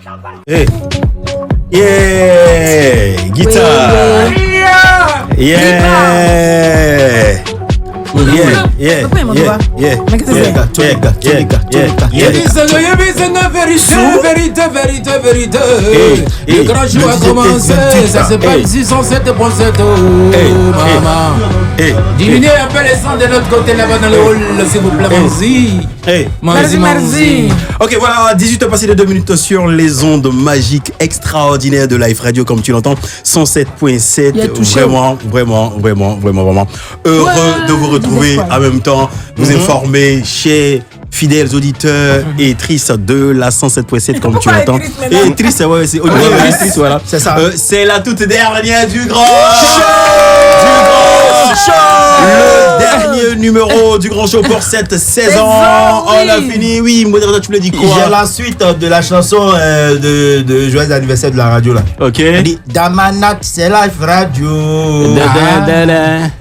Hey. Yeah. Guitare. Yeah. Le grand jour a commencé, ça se passe ici sur cette brossette. Maman. Diminuez un peu les sons de l'autre côté là-bas dans le hall, s'il vous plaît, merci. Ok, voilà, 18h passé de 2 minutes sur les ondes magiques extraordinaires de Life Radio, comme tu l'entends, 107.7. Vraiment heureux de vous retrouver en même temps, vous informer, chers fidèles auditeurs et tristes de la 107.7, comme tu l'entends. Et triste, ouais, c'est triste, voilà. C'est ça. C'est la toute dernière du grand show. Le dernier numéro du grand show pour cette saison. On a fini. Oui, modérateur, tu me dis quoi? J'ai la suite de la chanson de joyeux anniversaire de la radio là. Ok. Elle dit dans ma natte c'est Life Radio.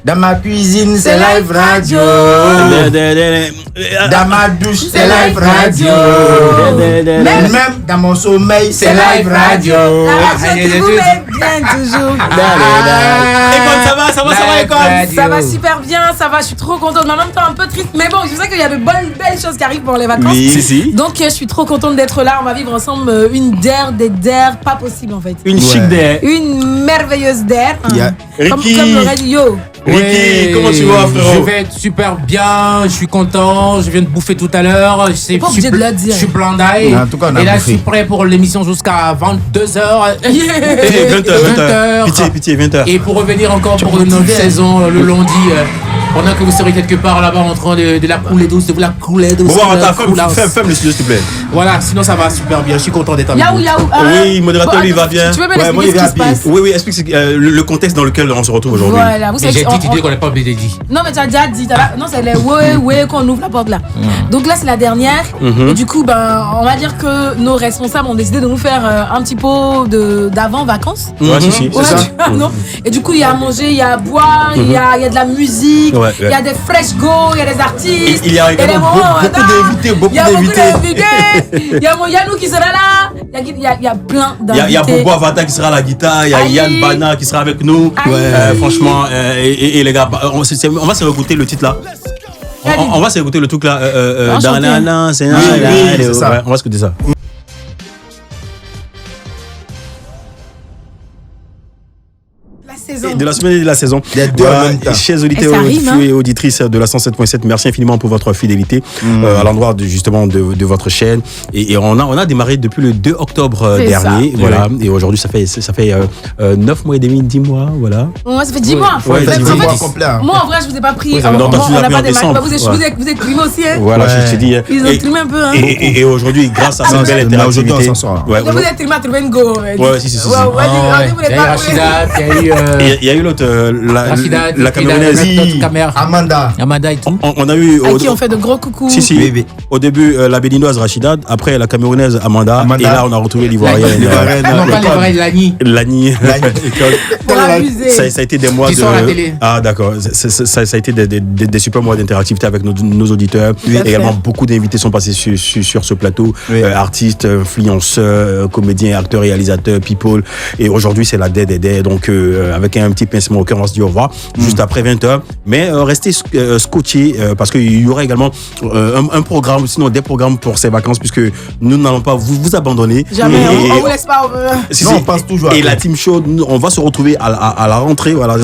Dans ma cuisine c'est Life Radio. Dans ma douche c'est Life Radio. Même dans mon sommeil c'est Life Radio. Toujours. Ça va, ça va super bien, ça va, je suis trop contente, mais en même temps un peu triste, mais bon, je sais qu'il y a de belles choses qui arrivent pour les vacances. Oui. Donc je suis trop contente d'être là, on va vivre ensemble une DER pas possible en fait. Une chic DER. Une merveilleuse DER. Comme le radio. Ricky, comment tu vas, frérot? Je vais super bien, je suis content, je viens de bouffer tout à l'heure. Je suis plein d'ail. Et là, je suis prêt pour l'émission jusqu'à 22h. 20h. Pitié, 20h. Et pour revenir encore pour une autre saison le lundi, pendant que vous serez quelque part là-bas en train de la couler douce, de la couler douce. Bon, ferme le studio, s'il te plaît. Voilà, sinon ça va super bien, je suis content d'être avec vous. Oui, modérateur, lui, il va bien. Tu veux m'expliquer ce qui se passe? Oui, explique le contexte dans lequel on se retrouve aujourd'hui. Voilà, vous savez. J'ai dit qu'on n'a pas obligé de dire. Non, mais tu as déjà dit. Non, c'est les ouais qu'on ouvre la porte là. Donc là, c'est la dernière. Et du coup, on va dire que nos responsables ont décidé de nous faire un petit pot d'avant vacances. Ouais, si, c'est ça. Et du coup, il y a à manger, il y a à boire, il y a de la musique, il y a des fresh go, il y a des artistes. Il y a également beaucoup d'invités. Il y a mon Yannou qui sera là. Il y a plein d'invités. Il y a Bobo Avata qui sera à la guitare. Il y a Yann Bana qui sera avec nous. Franchement, et les gars, on va se réécouter le titre là. On va se réécouter le truc là. C'est ça. On va se écouter ça. De la semaine et de la saison. Chers auditeurs et auditrices de la 107.7, merci infiniment pour votre fidélité à l'endroit justement de votre chaîne. Et on a démarré depuis le 2 octobre dernier. Voilà. Et aujourd'hui, ça fait 9 mois et demi, 10 mois. Voilà. Ouais, ça fait 10 mois. Ouais, 10 mois complet. Moi, en vrai, je vous ai pas pris. On n'a pas démarré. Vous êtes primé aussi. Voilà, je te dis. Ils ont trimé un peu. Et aujourd'hui, grâce à cette belle interactivité. Vous êtes trimé à trouver une go. Ouais, si. Il y a eu l'autre, la camerounaise. Amanda et tout. On a eu. À qui on fait de gros coucous. Si. Au début, la béninoise Rachida, après la camerounaise Amanda. Et là, on a retrouvé l'Ivoirienne. Non, pas l'Ivoirienne, Lani. Ça a été des mois de. Qui sont à la télé. Ah, d'accord. Ça a été des super mois d'interactivité avec nos auditeurs. Également, beaucoup d'invités sont passés sur ce plateau. Artistes, influenceurs, comédiens, acteurs, réalisateurs, people. Et aujourd'hui, c'est la DER. Donc, avec un petit pincement au cœur, on va se dire au revoir juste après 20h. Mais restez scotchés parce qu'il y aura également un programme, sinon des programmes pour ces vacances, puisque nous n'allons pas vous abandonner. Jamais, on vous laisse pas. On passe toujours. Et la team show, on va se retrouver à la rentrée, voilà,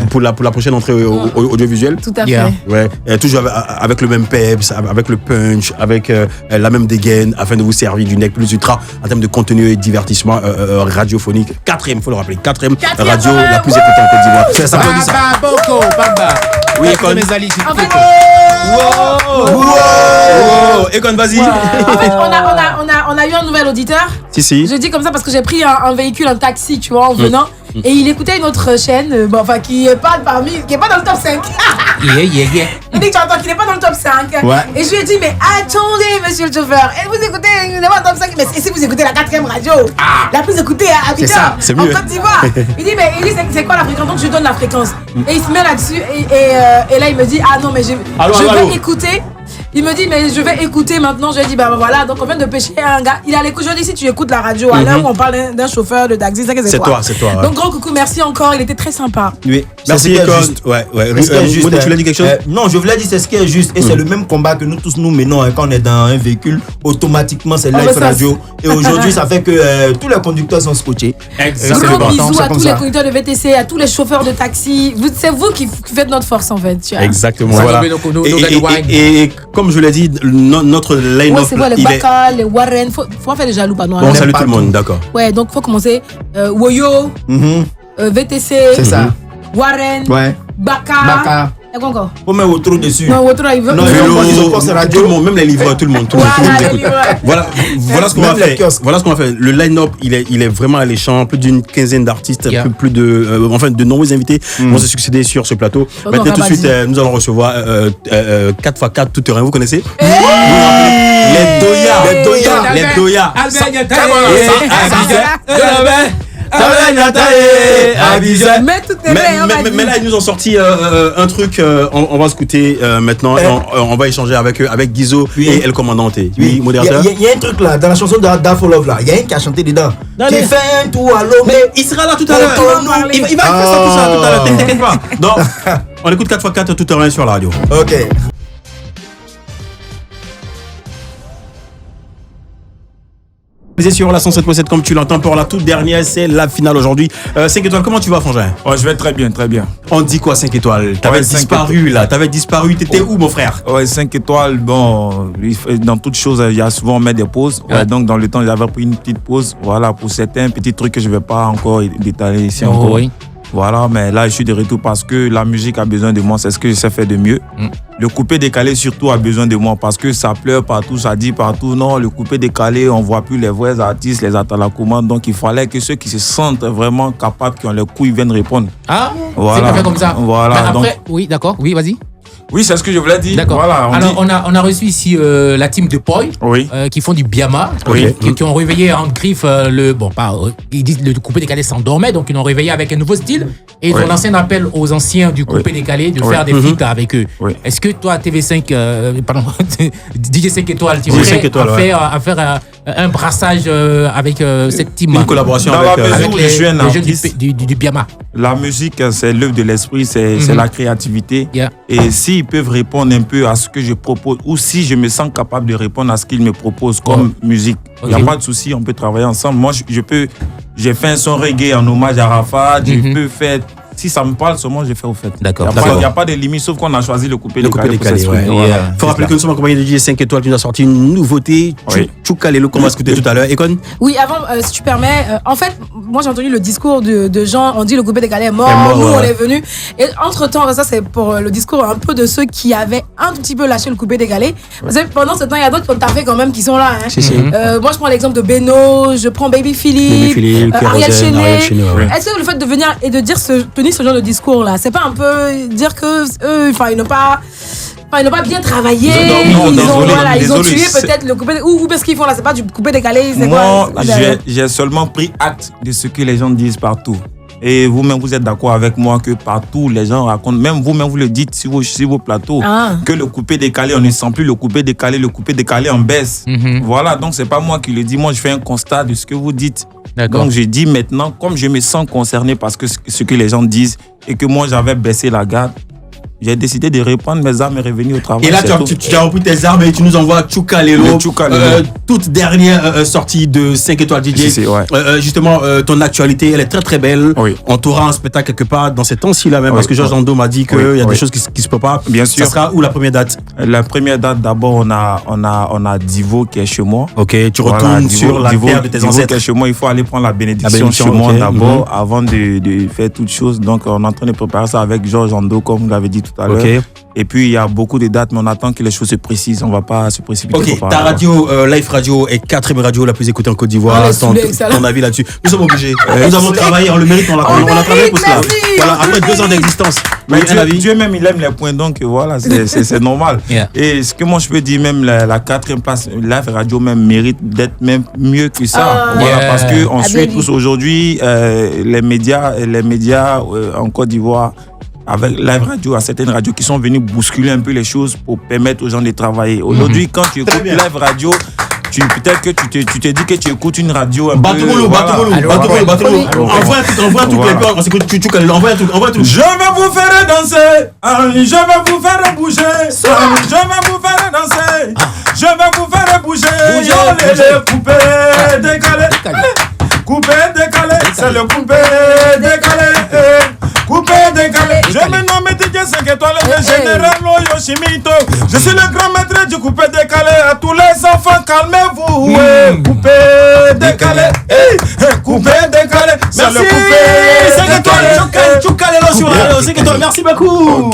pour la prochaine entrée audiovisuelle. Tout à fait. Ouais. Toujours avec le même peps, avec le punch, avec la même dégaine, afin de vous servir du nec plus ultra en termes de contenu et divertissement radiophonique. Quatrième, il faut le rappeler, quatrième radio la plus écoutée en Côte d'Ivoire. C'est ça. Bamba. Oui, Ekon. Ekon, vas-y. En fait, on a eu un nouvel auditeur. Si. Je dis comme ça parce que j'ai pris un véhicule, un taxi, tu vois, en venant. Et il écoutait une autre chaîne, qui est pas dans le top 5. Il dit que tu entends qu'il n'est pas dans le top 5. Ouais. Et je lui ai dit, mais attendez, monsieur le chauffeur, et vous écoutez, il n'est pas dans le top 5. Mais si vous écoutez la 4e radio, la plus écoutée à Abidjan, en Côte d'Ivoire. Il dit, c'est quoi la fréquence? Donc je lui donne la fréquence. Et il se met là-dessus, et là il me dit, ah non, mais je veux écouter Il me dit, mais je vais écouter maintenant. Je lui ai dit, bah voilà, donc on vient de pêcher un gars. Il a l'écoute. Je lui ai dit, si tu écoutes la radio, à l'heure où on parle d'un chauffeur de taxi, c'est toi. Ouais. Donc, grand coucou, merci encore. Il était très sympa. Oui, merci, Econ. Ouais. Tu l'as dit quelque chose? Non, je voulais dire, c'est ce qui est juste. Et c'est le même combat que nous tous nous menons quand on est dans un véhicule. Automatiquement, c'est Live Radio. Et aujourd'hui, ça fait que tous les conducteurs sont scotchés. Exactement. Gros bisous à tous les conducteurs de VTC, à tous les chauffeurs de taxi. C'est vous qui faites notre force, en fait. Exactement. Voilà. Et comme je l'ai dit, notre line-up. Ouais, c'est quoi, les Baka, les Warren. Faut faire les jaloux, pardon. On salue tout le monde, d'accord. Ouais, donc faut commencer. Woyo, VTC, c'est ça. Warren, Baka. Et quoi encore? Faut mettre Wotro dessus. Non, Wotro, il veut. Non, tout le monde, même les livreurs, tout le monde. Voilà ce qu'on va faire. Voilà ce qu'on va faire. Le line-up, il est vraiment alléchant. Plus d'une quinzaine d'artistes, plus de nombreux invités vont se succéder sur ce plateau. Maintenant, tout de suite, nous allons recevoir 4x4 tout terrain. Vous connaissez? Les Doya. Mais là ils nous ont sorti un truc, on va scouter maintenant, on va échanger avec eux, avec Guizo et El Commandante. Oui, modérateur. Il y a un truc là dans la chanson de Dafo Love là, il y a un qui a chanté dedans. Qui fait un tour à l'eau. Mais il sera là tout à l'heure. Il va faire ça tout à l'heure. T'inquiète pas. Donc on écoute 4x4 tout terrain sur la radio. Ok. Vous êtes sur la 107.7 comme tu l'entends pour la toute dernière, c'est la finale aujourd'hui. 5 étoiles, comment tu vas, Frangin? Oh, je vais très bien, très bien. On dit quoi 5 étoiles? T'avais disparu là, t'étais où mon frère? Ouais, 5 étoiles, bon, dans toute chose, il y a souvent on met des pauses. Ouais, donc dans le temps, j'avais pris une petite pause, voilà, pour certains petits trucs que je ne vais pas encore détailler ici encore. Oui. Voilà, mais là, je suis de retour parce que la musique a besoin de moi, c'est ce que je sais faire de mieux. Le coupé décalé, surtout, a besoin de moi parce que ça pleure partout, ça dit partout. Non, le coupé décalé, on ne voit plus les vrais artistes, les attentes à la commande. Donc, il fallait que ceux qui se sentent vraiment capables, qui ont les couilles, viennent répondre. Ah, voilà. C'est pas fait comme ça. Voilà. Mais après, oui, d'accord, oui, vas-y. Oui, c'est ce que je voulais dire. D'accord. Voilà, on a reçu ici la team de Poi, qui font du Biama, qui ont réveillé en griffe ils disent le coupé décalé s'endormait, donc ils l'ont réveillé avec un nouveau style et ils ont lancé un appel aux anciens du coupé décalé de faire des feats avec eux. Est-ce que toi, TV5, DJ 5 étoiles, tu es à faire un brassage avec cette team? Une collaboration avec les jeunes du Biama. La musique, c'est l'œuvre de l'esprit, c'est la créativité. Et s'ils peuvent répondre un peu à ce que je propose, ou si je me sens capable de répondre à ce qu'ils me proposent comme musique, il n'y a pas de souci, on peut travailler ensemble. Moi, j'ai fait un son reggae en hommage à Rafa, je peux faire... Si ça me parle, seulement je fais au fait. D'accord. Il n'y a pas de limite, sauf qu'on a choisi le coupé décalé. Il faut rappeler que nous sommes accompagnés de DJ 5 étoiles qui nous a sorti une nouveauté, Choukalelo, qu'on va écouter tout à l'heure. Econ? Oui, avant, si tu permets, en fait, moi j'ai entendu le discours de Jean, on dit le coupé décalé est mort, nous on est venus. Et entre-temps, ça c'est pour le discours un peu de ceux qui avaient un petit peu lâché le coupé décalé. Parce que pendant ce temps, il y a d'autres qui ont taffé quand même qui sont là. Moi je prends l'exemple de Beno, je prends Baby Philippe, Ariel Chenet. Est-ce que le fait de venir et de dire tenir ce genre de discours là, c'est pas un peu dire que eux, ils n'ont pas bien travaillé, ils ont tué peut-être le coupé ou parce qu'ils font là, c'est pas du coupé décalé, c'est moi, j'ai seulement pris acte de ce que les gens disent partout. Et vous-même, vous êtes d'accord avec moi que partout, les gens racontent, même vous-même, vous le dites sur vos plateaux, que le coupé décalé, on ne sent plus le coupé décalé en baisse. Voilà, donc c'est pas moi qui le dis, moi je fais un constat de ce que vous dites. Donc je dis maintenant, comme je me sens concerné parce que ce que les gens disent et que moi j'avais baissé la garde, j'ai décidé de reprendre mes armes et revenir au travail. Et là, tu as repris tes armes et tu nous envoies Choukalelo, toute dernière sortie de 5 étoiles DJ. Justement, ton actualité, elle est très très belle. On t'aura un spectacle quelque part dans ces temps-ci là même, parce que Georges Ando m'a dit qu'il y a des choses qui se préparent. Bien sûr. Ça sera où la première date? La première date, d'abord, on a Divo qui est chez moi. Ok, tu retournes sur la terre de tes ancêtres. Divo qui est chez moi, il faut aller prendre la bénédiction chez moi d'abord, avant de faire toutes choses. Donc, on est en train de préparer ça avec Georges Ando, comme vous l'avez dit tout à l'heure. Et puis il y a beaucoup de dates, mais on attend que les choses se précisent. On ne va pas se précipiter. Ok, ta radio, Live Radio, est 4e radio la plus écoutée en Côte d'Ivoire. Ton avis là-dessus? Nous sommes obligés. Nous avons travaillé, on le mérite, on a travaillé pour cela. Voilà, après 2 ans d'existence. Mais Dieu même, il aime les points, donc voilà, c'est normal. Et ce que moi je peux dire, même la 4e place, Live Radio même mérite d'être même mieux que ça. Parce qu'on suit tous aujourd'hui les médias en Côte d'Ivoire. avec Live Radio, à certaines radios qui sont venues bousculer un peu les choses pour permettre aux gens de travailler. Aujourd'hui, quand tu écoutes Live Radio, peut-être que tu te dis que tu écoutes une radio un peu... Batoumolo. Envoie un truc, on s'écoute, envoie un truc. Je vais vous faire danser, je vais vous faire bouger, je vais vous faire danser, je vais vous faire bouger, couper, décaler, c'est le couper, décaler, je me nomme DJ 5 étoiles, le général Yoshimito, je suis le grand maître du couper, décaler, à tous les enfants, calmez-vous, couper, décaler, c'est le couper, 5 étoiles, Choukalelo sur Radio 5 étoiles, merci beaucoup.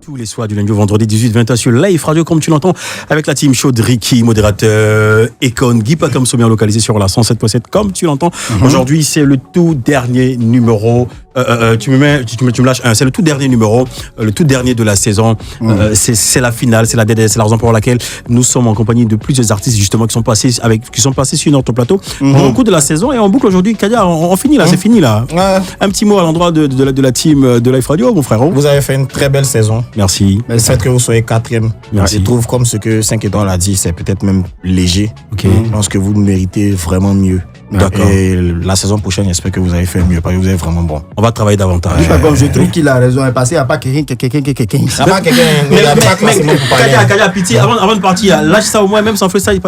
Tous les soirs du lundi au vendredi 18-20h sur Live Radio, comme tu l'entends, avec la team chaude, Ricky, modérateur, Econ, Guy Pacom Sommier localisé sur la 107.7, comme tu l'entends. Aujourd'hui, c'est le tout dernier numéro. Tu me lâches un. C'est le tout dernier numéro, le tout dernier de la saison. C'est la finale, c'est la raison pour laquelle nous sommes en compagnie de plusieurs artistes justement qui sont passés sur notre plateau au cours de la saison, et on boucle aujourd'hui. Kadia, on finit là, c'est fini là. Un petit mot à l'endroit de la team de Live Radio, mon frère. Vous avez fait une très belle saison. Merci. Le fait que vous soyez 4e, je trouve, comme ce que 5 étoiles a dit, c'est peut-être même léger. Je pense que vous méritez vraiment mieux. D'accord. Et la saison prochaine, j'espère que vous avez fait mieux parce que vous êtes vraiment bon. On va travailler davantage. Comme je trouve qu'il a raison, parce qu'il n'y a pas quelqu'un. Kadia, pitié, avant de partir, lâche ça au moins, même sans faire ça. Il n'y a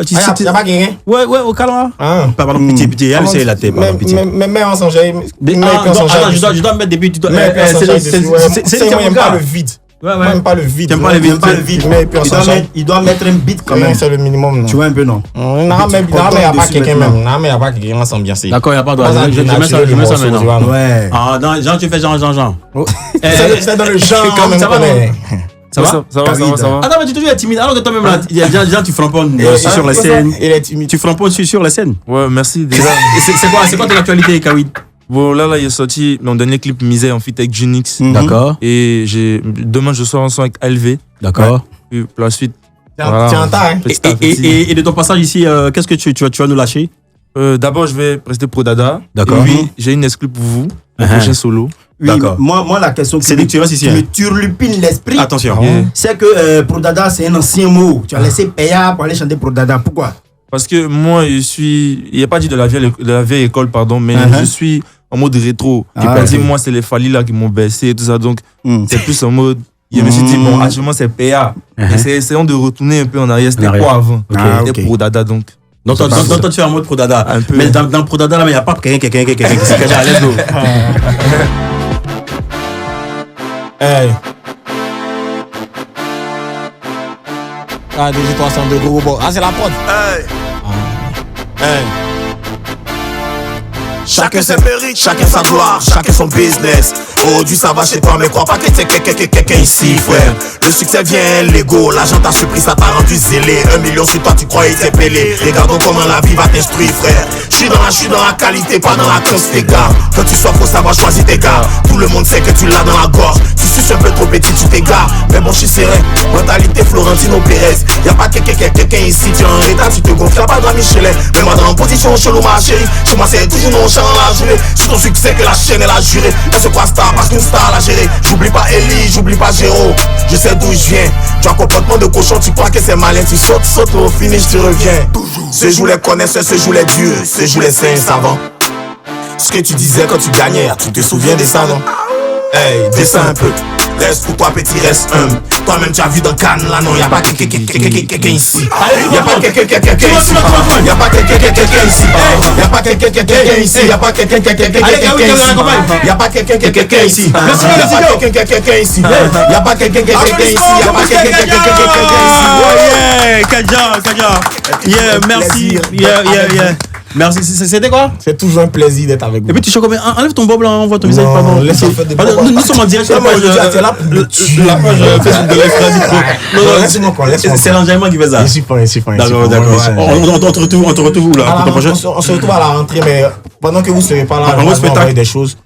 pas quelqu'un? Ouais, au calme. Pardon, pitié, c'est la tête. Mais en s'enjaille. Je dois me mettre des buts. C'est pas le vide. Même pas le vide. T'aimes pas le vide. Mais il doit mettre un beat quand même. C'est le minimum. Tu vois un peu, non? Non, mais il n'y a pas quelqu'un même. Non, mais il n'y a pas quelqu'un, on s'ambiance. D'accord, il n'y a pas de droit. Je mets ça maintenant. Ouais. Ah, Jean, tu fais Jean. C'est dans le genre quand même. Ça va? Ça va. Attends, mais tu te dis timide. Alors que toi-même là, Jean, tu framponnes sur la scène. Il est timide. Tu framponnes sur la scène. Ouais, merci déjà. C'est quoi ton actualité, Kawid? Bon, là, il est sorti mon dernier clip Misère en feat avec Junix. D'accord. Et demain, je sors ensemble avec LV. D'accord. Puis pour la suite. Tiens, hein. Et de ton passage ici, qu'est-ce que tu vas nous lâcher? D'abord, je vais prester Pro Dada. D'accord. Et puis, j'ai une exclue pour vous, mon prochain solo. Oui, d'accord. Moi, la question c'est que tu restes ici. me turlupine l'esprit. Attention. C'est que Pro Dada, c'est un ancien mot. Tu as laissé Paya pour aller chanter Pro Dada. Pourquoi? Parce que moi, il n'y a pas dit de la vieille école, pardon, mais je suis en mode rétro. Moi, c'est les Falila qui m'ont baissé et tout ça. Donc, c'est plus en mode. Je me suis dit, bon, actuellement, c'est PA. Essayons de retourner un peu en arrière. C'était quoi avant? C'était Pro Dada, donc. Donc, toi, tu fais en mode Pro Dada. Mais dans Pro Dada, il n'y a pas quelqu'un qui s'est caché à l'aise. Hey. Ah, DJ302 gros. Ah, c'est la prod. Hey. Chacun ses mérites, chacun sa gloire, chacun son business. Aujourd'hui ça va chez toi, mais crois pas que t'es quelqu'un ici, frère. Le succès vient, l'ego, l'argent t'a surpris, ça t'a rendu zélé. 1 million sur toi, tu crois il t'est pelé. Regardons comment la vie va t'instruire, frère. J'suis dans la qualité, pas dans la quantité, gars. Quand tu sors, faut savoir choisir tes gars. Tout le monde sait que tu l'as dans la gorge. Si tu suis un peu trop petit, tu t'égares. Mais bon, j'suis serein. Mentalité Florentino Pérez. Y'a pas quelqu'un ici, tu es en état, tu te gonfles, y'a pas de Michelin. Mais moi dans en position chelou, ma chérie. Chez moi, c'est toujours non dans la journée. C'est ton succès que la chaîne elle a juré. Elle se croit star parce qu'une star l'a géré. J'oublie pas Ellie, j'oublie pas Géraud. Je sais d'où je viens. Tu as un comportement de cochon, tu crois que c'est malin. Tu sautes, au finish tu reviens. Ce jour les connaisseurs, ce jour les dieux, ce jour les saints savants. Ce que tu disais quand tu gagnais, tu te souviens de ça, non? Hey, descends un peu. Reste pour toi petit, reste humble. Toi-même tu as vu dans Cannes, là non, y'a pas quelqu'un ici. Y'a pas quelqu'un ici. Y'a pas quelqu'un ici. Y'a pas quelqu'un ici. Y'a pas quelqu'un ici. Y'a pas quelqu'un ici. Y'a pas quelqu'un ici. Y'a pas quelqu'un ici. Y'a pas Kadia. Yeah, merci. Yeah. Merci, c'était quoi? C'est toujours un plaisir d'être avec vous. Et puis tu sais combien? Enlève ton bob là, on voit ton visage. Nous sommes en direct sur la page Facebook de l'Extra. C'est l'enjaillement qui fait ça. Je suis pas. D'accord. On te retrouve où là? On se retrouve à la rentrée, mais pendant que vous ne serez pas là, on va envoyer des choses.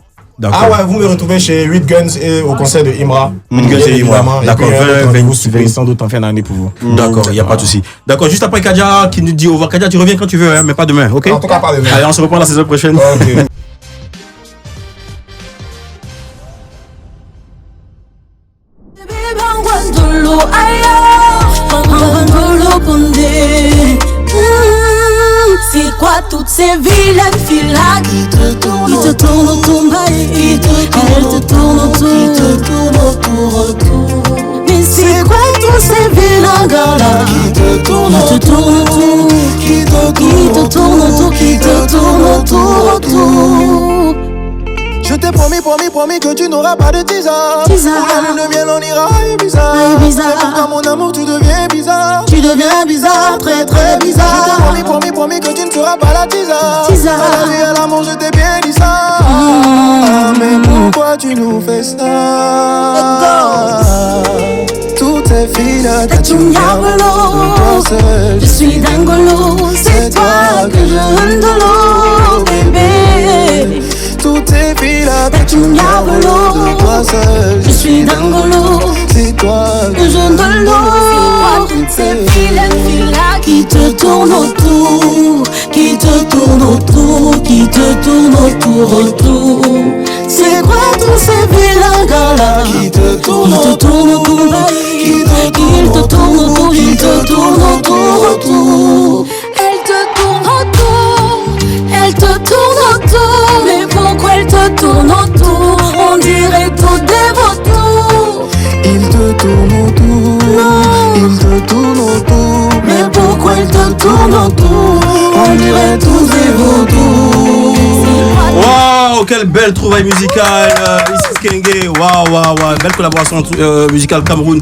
Ah ouais, vous me retrouvez chez 8 Guns et au concert de Imra. 8 Guns et Imra. D'accord, 20 sans doute en fin d'année pour vous. D'accord, il n'y a pas de souci. D'accord, juste après Kadia qui nous dit au revoir. Kadia, tu reviens quand tu veux, hein, mais pas demain, ok? En tout cas, pas demain. Allez, on se reprend la saison prochaine. Ok. C'est quoi toutes ces vilaines filles-là qui te tournent autour, elles te tournent autour. Mais c'est quoi tous ces vilains gars-là qui te tournent autour, qui te tournent autour. Je t'ai promis que tu n'auras pas de teaser. Pour la lune de miel, on ira à Ibiza. Dans mon amour, tu deviens bizarre. Tu deviens bizarre, très très bizarre. Je t'ai promis que tu ne seras pas la teaser. À la vie, à l'amour, je t'ai bien dit ça. Mais pourquoi tu nous fais ça? Toutes ces filles-là, t'as tout diabolo. Je suis dingolo. C'est toi que je ndolo, bébé. Toutes ces filles-là, t'as tout diabolo. Toi seul, je suis dingolo. C'est toi que je ndolo. Toutes ces filles-là qui te tournent autour, qui te tournent autour, qui te tournent autour. C'est quoi tous ces vilains gars-là qui te tournent autour, qui te tournent autour, qui te tournent autour. Elle te tourne autour, elle te tourne autour. Mais pourquoi elle te tourne autour? On dirait tout des vautours. Il te tourne autour, il te tourne autour. Mais pourquoi elle te tourne autour? On dirait tous des vautours. Waouh, quelle belle trouvaille musicale, ici Skenge. Waouh, belle collaboration musicale Cameroun,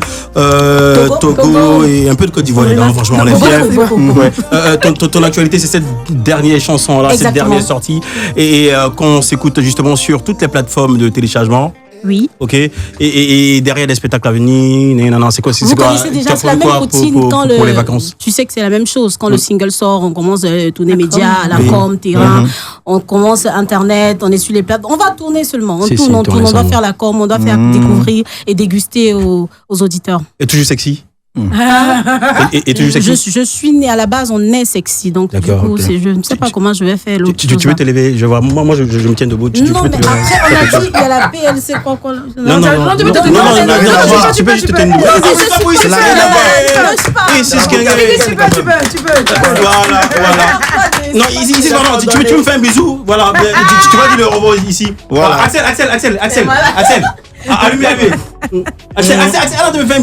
Togo et un peu de Côte d'Ivoire. Franchement, on est fiers. Ton actualité, c'est cette dernière chanson là, cette dernière sortie, et qu'on s'écoute justement sur toutes les plateformes de téléchargement. Oui. Ok. Et derrière des spectacles à venir, non, c'est quoi? Vous connaissez déjà, c'est la même routine quand pour les vacances. Tu sais que c'est la même chose. Quand le single sort, on commence à tourner médias, à la com, terrain. On commence Internet, on est sur les plateformes. On va tourner seulement. On tourne. On doit faire la com, on doit faire découvrir et déguster aux auditeurs. Et toujours sexy? Et toujours sexy? Je suis née à la base, on est sexy. Donc, du coup, je ne sais pas comment je vais faire l'autre. Tu veux te lever? Je vois. Moi, je me tiens debout. Non, mais après, on a dit qu'il y a la PLC. Non, tu peux juste te tenir debout. C'est la reine à oui, c'est ce qu'il y a. Tu peux. Voilà. Non, ici, tu me fais un bisou. Voilà. Tu vas dire le robot ici. Voilà. Axel. Allumez. Axel, tu me fais un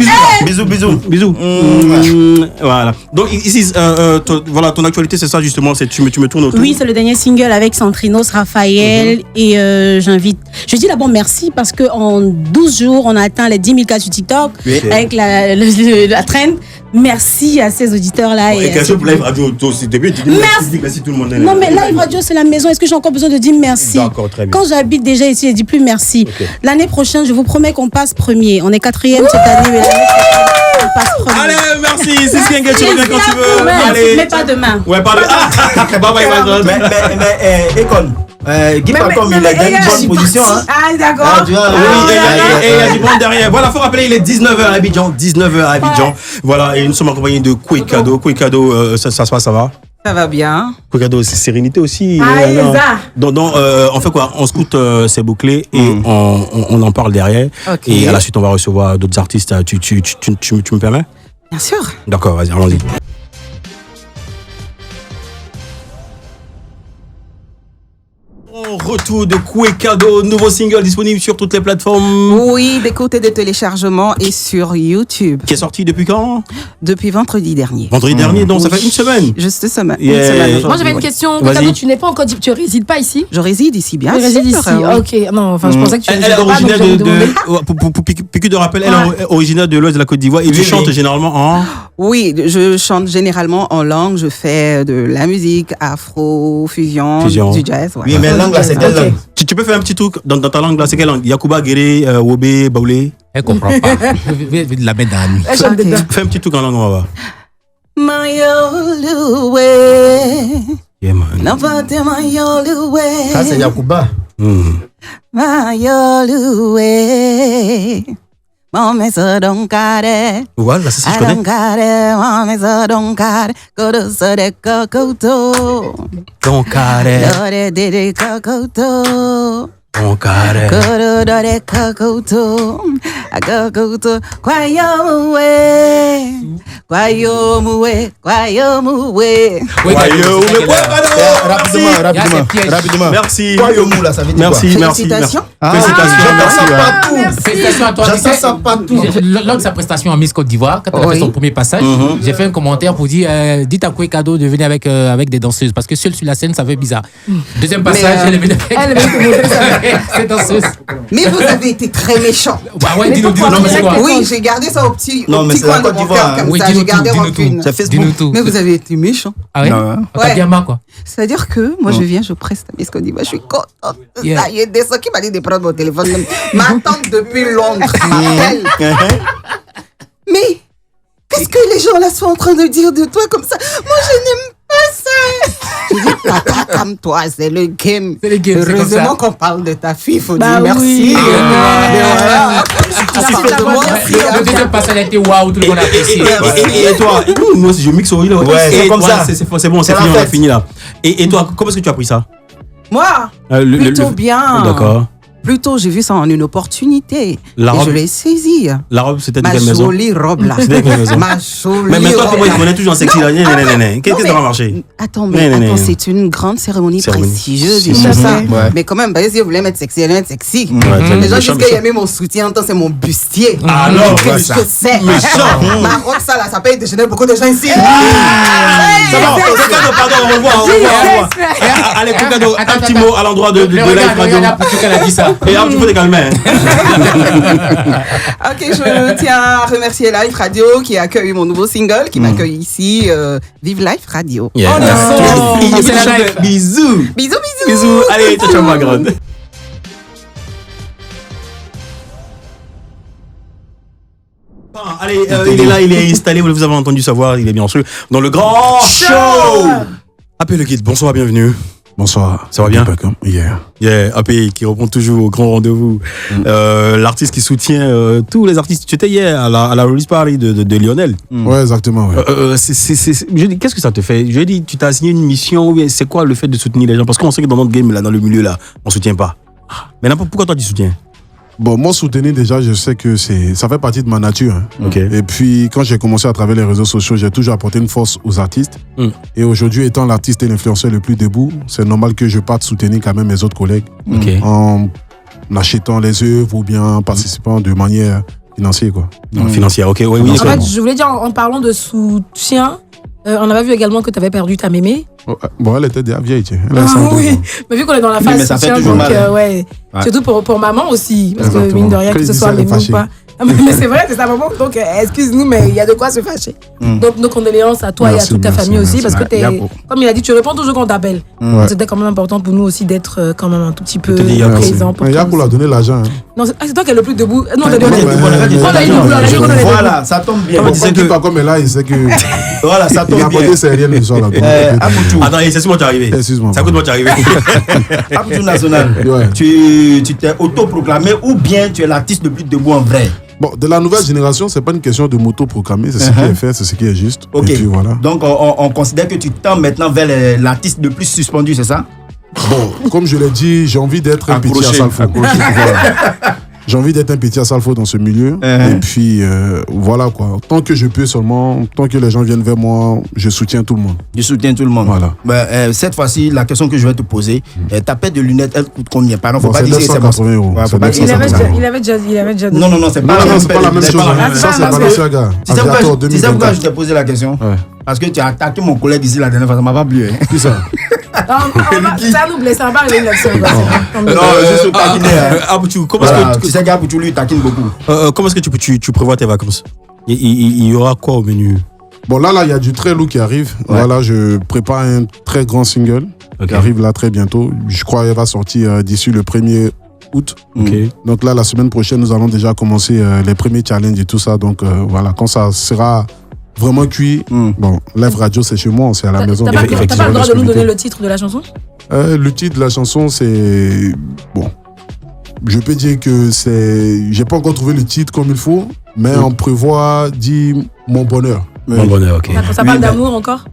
bisou. Voilà. Donc ici, voilà, ton actualité, c'est ça justement, c'est tu me tournes autour. Oui, c'est le dernier single avec Santrinos, Raphaël, et je dis d'abord merci parce qu'en 12 jours, on a atteint les 10 000 cas sur TikTok avec la trend. Merci à ces auditeurs-là. Et question pour Live Radio, c'est début, tu dis merci tout le monde. Non, mais Live Radio, c'est la maison. Est-ce que j'ai encore besoin de dire merci? D'accord, très bien. Quand j'habite déjà ici, je dis plus merci. Okay. L'année prochaine, je vous promets qu'on passe premier. On est 4e cette année, mais l'année prochaine, on passe premier. Allez, merci. C'est ce qu'il y a, tu reviens quand tu veux. Allez. Mais pas demain. Ouais, pas demain. Mais École. Guy Pacom, il est dans une bonne position. Ah, d'accord. Oui, et il y a du monde derrière. Voilà, faut rappeler, il est 19h à Abidjan. Voilà, et nous sommes accompagnés de Kwekado. Kwekado, ça se passe, ça va? Ça va bien. Kwekado, c'est sérénité aussi. Donc, on fait quoi? On scoute ces bouclés et on en parle derrière. Okay. Et à la suite, on va recevoir d'autres artistes. Tu me permets? Bien sûr. D'accord, vas-y, allons-y. Retour de Kwekado, nouveau single disponible sur toutes les plateformes. Oui, d'écoute et de téléchargement et sur YouTube. Qui est sorti depuis quand? Depuis vendredi dernier. Vendredi dernier, donc ça fait une semaine. Juste une semaine. Moi j'avais une question. Kwekado, tu n'es pas encore dit, tu résides pas ici? Je réside ici, bien sûr. Tu résides ici, ok. Non, enfin je pensais que tu elle est originaire pour piqûre de rappel, elle est originaire de l'ouest de la Côte d'Ivoire et tu chantes généralement en? Oui, je chante généralement en langue, je fais de la musique afro, fusion. Du jazz. Oui, mais langue là, c'est quelle langue? Tu peux faire un petit truc dans ta langue là, c'est quelle langue? Yakuba, Guéré, Wobé, Baoulé? Elle comprend pas. Je vais la mettre dans la nuit. Fais un petit truc en langue, on va voir. Ça, c'est Yakuba. Mayoluwe. Mame so don't care. Voilà, c'est ce que je connais. Don't care, mame so don't care. Go to so de kokoto. Don't care. Dore de kokoto. Don't care. Go to dore kokoto. Kokoto. Kwayomuwe. Kwayomuwe. Kwayomuwe. Rapidement. Merci. Kwayomu là, ça veut dire quoi? Félicitations. Félicitations à toi. Lors de sa prestation en Miss Côte d'Ivoire, quand elle a fait son premier passage, j'ai fait un commentaire pour dire dites à Kwekado de venir avec des danseuses parce que seule sur la scène, ça fait bizarre. Deuxième passage, elle est venue avec ses danseuses. Mais vous avez été très méchant. Bah ouais, dis-nous quoi. Oui, j'ai gardé ça au petit non, mais coin de mon cœur comme ça. J'ai gardé rancune. Dis-nous tout. Mais vous avez été méchant. Ah ouais? Ouais. Bien quoi. C'est-à-dire que moi, je viens, je preste à Miss Côte d'Ivoire, je suis contente. Il y a des gens qui m'ont dit de prendre mon téléphone. Ma tante depuis Londres m'appelle. Mais qu'est-ce que les gens là sont en train de dire de toi comme ça? Moi, je n'aime pas ça. Je dis, papa, comme toi, c'est le game. C'est le game. Heureusement qu'on parle de ta fille, faut dire merci. Le deuxième passage a été waouh, tout le monde a apprécié. Et toi, moi aussi je mixe au riz. Ouais, c'est comme ça. C'est bon, c'est fini, on a fini là. Et toi, comment est-ce que tu as pris ça? Moi, plutôt bien. D'accord. Plutôt, j'ai vu ça en une opportunité. La robe, je l'ai saisi. La robe, c'était de quelle maison? Ma jolie robe là. C'était de quelle maison? Ma jolie mais toi, comment on est toujours en sexy là? Qu'est-ce qui va marcher? Attends, c'est une grande cérémonie prestigieuse et tout ça. Mais quand même, si vous voulez mettre sexy, elle met sexy. Les gens disent qu'il y a mis mon soutien, c'est mon bustier. Alors, qu'est-ce que c'est? Ma robe, ça là, ça paye déjeuner beaucoup de gens ici. Ça va, pardon, au revoir. Allez, Kwekado, un petit mot à l'endroit de Live Radio. Et tu peux te calmer. Ok, je tiens à remercier Live Radio qui accueille mon nouveau single, qui m'accueille ici. Vive Live Radio. Yeah. Bisous. Bisous. Bisous. Allez, ciao, ma grande. Allez, il est là, il est installé, vous avez entendu savoir, il est bien sûr dans le grand show. Appel le guide, bonsoir, bienvenue. Bonsoir. Ça va bien? Yeah. AP qui répond toujours au grand rendez-vous. L'artiste qui soutient tous les artistes. Tu étais hier à la release party de Lionel. Ouais, exactement. Ouais. Je dis, qu'est-ce que ça te fait? Je dis, tu t'as assigné une mission. C'est quoi le fait de soutenir les gens? Parce qu'on sait que dans notre game, là, dans le milieu, là, on soutient pas. Mais pourquoi toi tu soutiens? Bon, moi, soutenir déjà, je sais que ça fait partie de ma nature. Hein. Okay. Et puis, quand j'ai commencé à travers les réseaux sociaux, j'ai toujours apporté une force aux artistes. Et aujourd'hui, étant l'artiste et l'influenceur le plus debout, c'est normal que je parte soutenir quand même mes autres collègues en achetant les œuvres ou bien en participant de manière financière, quoi. Financière, ok. Oui, en fait, je voulais dire, en parlant de soutien, on avait vu également que tu avais perdu ta mémé. Bon, elle était déjà vieille, tiens. Oui, mais vu qu'on est dans la phase soutien, donc ouais. Surtout pour maman aussi, parce que mine de rien, que ce soit mémé ou pas. Mais c'est vrai, c'est sa maman, donc excuse-nous, mais il y a de quoi se fâcher. Donc nos condoléances à toi et à toute ta famille aussi, parce que comme il a dit, tu réponds toujours quand on t'appelle. C'était quand même important pour nous aussi d'être quand même un tout petit peu présent. Il y a pour leur donner l'argent. Non, c'est toi qui es le plus debout. Non, voilà, ça tombe bien. Comme elle a, il sait que. Voilà, ça tombe bien. Il a apporté ses rien le soir là. Attends, c'est moi qui est arrivé. Excuse-moi. Ça coûte moi qui est arrivé. Aboutou National, tu t'es autoproclamé ou bien tu es l'artiste le plus debout en vrai? Bon, de la nouvelle génération, c'est pas une question de m'auto-proclamer, c'est ce qui est fait, c'est ce qui est juste. Ok. Et puis voilà. Donc on considère que tu tends maintenant vers l'artiste le plus suspendu, c'est ça? Bon, comme je l'ai dit, j'ai envie d'être un petit à Salfo. J'ai envie d'être un petit à Salfo dans ce milieu. Et puis voilà quoi. Tant que je peux seulement, tant que les gens viennent vers moi, je soutiens tout le monde. Je soutiens tout le monde. Voilà. Cette fois-ci, la question que je vais te poser, ta paire de lunettes, elle coûte combien? Pardon, faut pas dire que c'est 980 €. Ouais, faut pas dire il avait déjà dit. Non, c'est pas la même chose. Ça, c'est Balenciaga. Tu sais pourquoi je t'ai posé la question? Parce que tu as attaqué mon collègue ici la dernière fois, ça m'a pas plu. Qui ça? Ça nous blesse, ça va pas arriver là-dessus. Non, juste taquiner. Aboutou, comment est-ce que tu sais qu'Aboutou lui taquine beaucoup. Comment est-ce que tu prévois tes vacances? Il y aura quoi au menu? Bon, là, il y a du très lourd qui arrive. Voilà, je prépare un très grand single qui arrive là très bientôt. Je crois qu'il va sortir d'ici le 1er août. Donc là, la semaine prochaine, nous allons déjà commencer les premiers challenges et tout ça. Donc voilà, quand ça sera vraiment cuit. Bon, Live Radio, c'est chez moi, c'est à la maison. T'as pas le droit de nous donner le titre de la chanson? Le titre de la chanson, c'est... Bon, je peux dire que c'est... J'ai pas encore trouvé le titre comme il faut, mais on prévoit dire Mon bonheur. Mon bonheur, ok. Ça parle d'amour encore?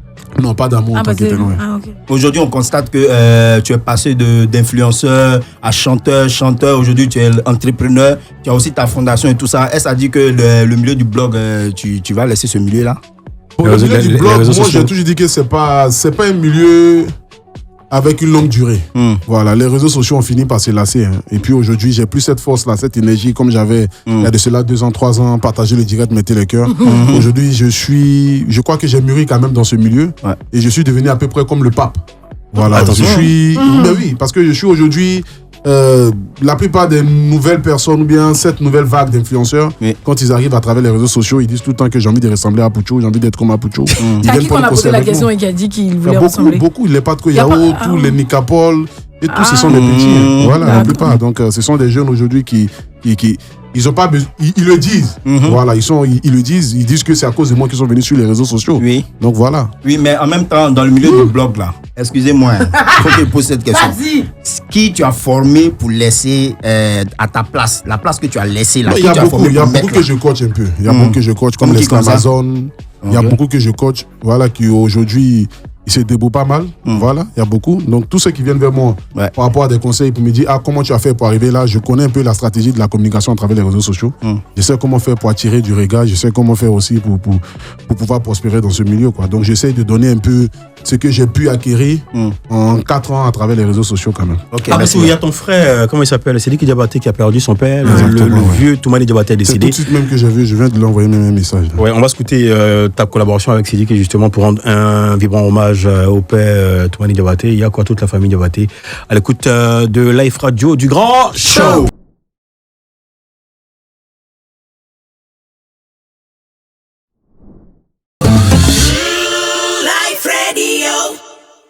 Non, pas d'amour, t'inquiète. Okay. Aujourd'hui, on constate que tu es passé d'influenceur à chanteur. Aujourd'hui, tu es entrepreneur. Tu as aussi ta fondation et tout ça. Est-ce à dire que le milieu du blog, tu vas laisser ce milieu-là? Le milieu du blog, moi, j'ai toujours dit que c'est pas un milieu avec une longue durée. Voilà, les réseaux sociaux ont fini par se lasser. Hein. Et puis aujourd'hui, j'ai plus cette force-là, cette énergie comme j'avais il y a de cela 2 ans, 3 ans, partager le direct, mettez les cœurs. Aujourd'hui, je crois que j'ai mûri quand même dans ce milieu. Ouais. Et je suis devenu à peu près comme le pape. Voilà, attention. Ben oui, parce que je suis aujourd'hui... la plupart des nouvelles personnes ou bien cette nouvelle vague d'influenceurs, quand ils arrivent à travers les réseaux sociaux, ils disent tout le temps que j'ai envie de ressembler à Pucho, j'ai envie d'être comme Pucho. C'est à qui qu'on a posé la question et qui a dit qu'il voulait ressembler? Beaucoup, les Patko Yao, tous les Nicapol, et tous ce sont des petits. Voilà, la plupart. Donc ce sont des jeunes aujourd'hui qui ils ont pas ils le disent. Voilà, ils le disent, ils disent que c'est à cause de moi qu'ils sont venus sur les réseaux sociaux. Oui. Donc voilà. Oui, mais en même temps, dans le milieu du blog là, excusez-moi, faut que je pose cette question. Vas-y. Qui tu as formé pour laisser à ta place, la place que tu as laissée là? Il y a beaucoup que je coach un peu. Il y a beaucoup que je coach, comme les Amazon. Il y a beaucoup que je coach, voilà, qui aujourd'hui ils se débrouillent pas mal. Voilà, il y a beaucoup. Donc tous ceux qui viennent vers moi par rapport à des conseils pour me dire comment tu as fait pour arriver là, je connais un peu la stratégie de la communication à travers les réseaux sociaux. Je sais comment faire pour attirer du regard, je sais comment faire aussi pour pouvoir prospérer dans ce milieu, quoi. Donc j'essaie de donner un peu ce que j'ai pu acquérir en 4 ans à travers les réseaux sociaux quand même. Okay, il y a ton frère, comment il s'appelle? Sidiki Diabaté qui a perdu son père, le vieux Toumani Diabaté est décédé. C'est tout de suite même que j'ai vu, je viens de lui envoyer même un message. Ouais, on va écouter ta collaboration avec Sidiki justement pour rendre un vibrant hommage au père Toumani Diabaté. Il y a quoi toute la famille Diabaté à l'écoute de Live Radio du Grand Show.